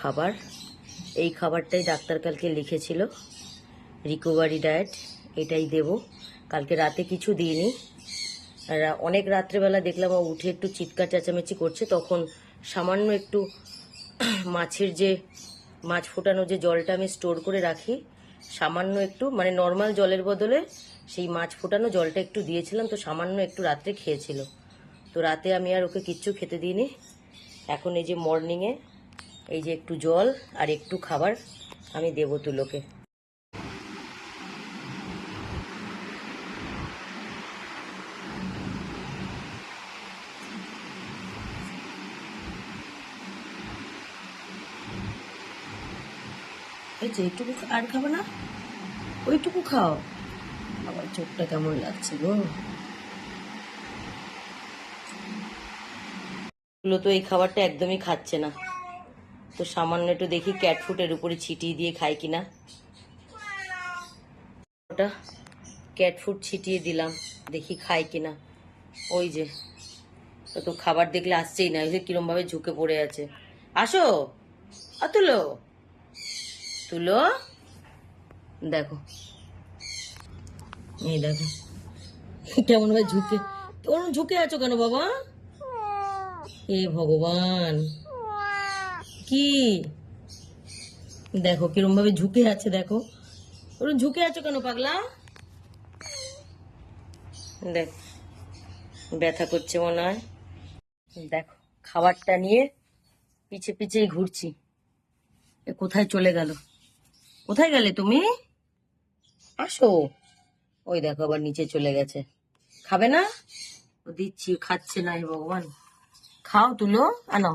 খাবার, এই খাবারটাই ডাক্তার কালকে লিখেছিল, রিকভারি ডায়েট, এটাই দেব। কালকে রাতে কিছু দিইনি। আর অনেক রাত্রেবেলা দেখলাম ও উঠে একটু চিৎকার চেঁচামেচি করছে, তখন সামান্য একটু মাছের যে মাছ ফোটানো যে জলটা আমি স্টোর করে রাখি, সামান্য একটু মানে নর্মাল জলের বদলে সেই মাছ ফোটানো জলটা একটু দিয়েছিলাম, তো সামান্য একটু রাত্রে খেয়েছিল। তো রাতে আমি আর ওকে কিচ্ছু খেতে দিইনি। এখন এই যে মর্নিংয়ে এই যে একটু জল আর একটু খাবার আমি দেবো তুলোকে। এই যে এইটুকু আর খাবে না, ওইটুকু খাও। আমার চোখটা কেমন লাগছে গো। তুলো তো এই খাবারটা একদমই খাচ্ছে না, তো সামান্য একটু দেখি ক্যাট ফুডের উপরে ছিটিয়ে দিয়ে খায় কিনা। ওটা ক্যাট ফুড ছিটিয়ে দিলাম, দেখি খায় কিনা। ওই যে তো খাবার দেখলে আসছেই না, ওই যে কিরম ভাবে ঝুঁকে পড়ে আছে। আসো তুলো, তুলো, দেখো, এই দেখো কেমন ভাবে ঝুঁকে। ওরম ঝুঁকে আছো কেন বাবা? এ ভগবান, কি দেখো কিরম ভাবে ঝুঁকে আছে, দেখো ওরম ঝুঁকে আছো কেন পাগলা? দেখ, ব্যথা করছে মনে হয়। দেখো খাবারটা নিয়ে পিছে পিছেই ঘুরছি। এ কোথায় চলে গেল? কোথায় গেলে তুমি? আসো। ওই দেখো আবার নিচে চলে গেছে। খাবে না? দিচ্ছি, খাচ্ছে না। ভগবান, খাও তুলো, আনো।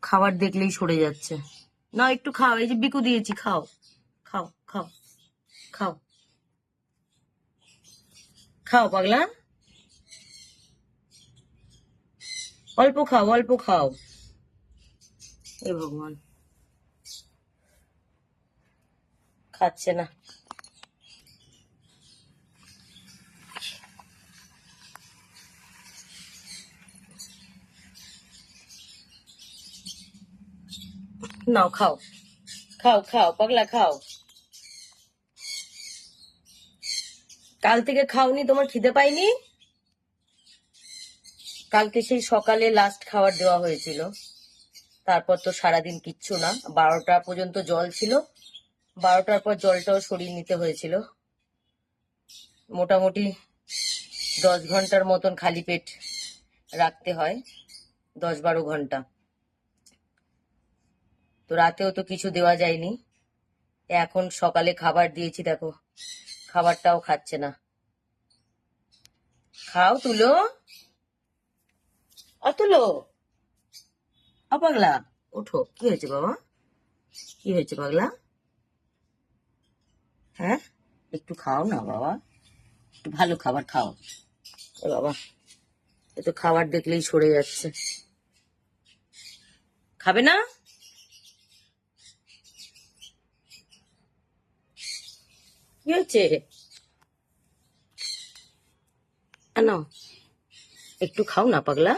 খাবার দেখলেই সরে যাচ্ছে। না একটু খাও, এই যে বিকু দিয়েছি, খাও খাও খাও খাও খাও পাগলা, অল্প খাও অল্প খাও। এ ভগবান, খাচ্ছে না। নাও খাও, খাও খাও পাগলা খাও। কাল থেকে খাওনি, তোমার খিদে পাইনি? কালকে সেই সকালে লাস্ট খাবার দেওয়া হয়েছিল, তারপর তো সারাদিন কিচ্ছু না। 12টা পর্যন্ত জল ছিল, 12টার পর জলটাও সরিয়ে নিতে হয়েছিল। মোটামুটি 10 ঘন্টার মতন খালি পেট রাখতে হয়, 10-12 ঘন্টা। তো রাতেও তো কিছু দেওয়া যায়নি। এখন সকালে খাবার দিয়েছি, দেখো খাবারটাও খাচ্ছে না। খাও তুলো, তুলো, পাগলা ওঠো। কি হয়েছে বাবা? কি হয়েছে পাগলা? হ্যাঁ, একটু খাও না বাবা, একটু ভালো খাবার খাও। এ বাবা, এ তো খাবার দেখলেই সরে যাচ্ছে। খাবে না? কি হয়েছে? আনো, একটু খাও না পাগলা।